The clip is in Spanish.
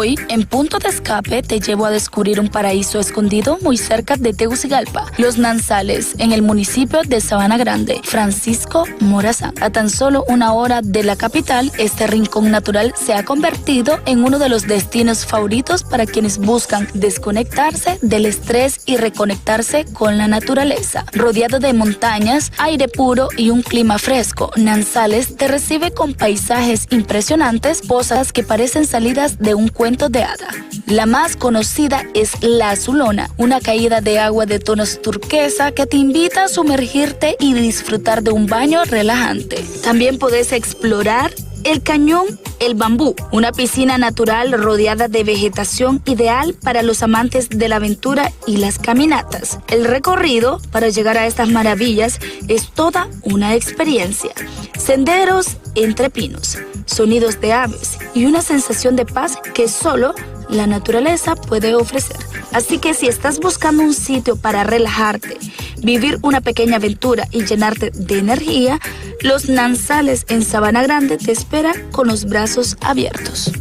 Hoy, en Punto de Escape, te llevo a descubrir un paraíso escondido muy cerca de Tegucigalpa, Los Nansales, en el municipio de Sabana Grande, Francisco Morazán. A tan solo 1 hora de la capital, este rincón natural se ha convertido en uno de los destinos favoritos para quienes buscan desconectarse del estrés y reconectarse con la naturaleza. Rodeado de montañas, aire puro y un clima fresco, Nansales te recibe con paisajes impresionantes, posadas que parecen salidas de un cuento de hada. La más conocida es La Azulona, una caída de agua de tonos turquesa que te invita a sumergirte y disfrutar de un baño relajante. También puedes explorar el Cañón El Bambú, una piscina natural rodeada de vegetación ideal para los amantes de la aventura y las caminatas. El recorrido para llegar a estas maravillas es toda una experiencia. Senderos entre pinos, sonidos de aves y una sensación de paz que solo la naturaleza puede ofrecer. Así que si estás buscando un sitio para relajarte, vivir una pequeña aventura y llenarte de energía, Los Nansales en Sabana Grande te espera con los brazos abiertos.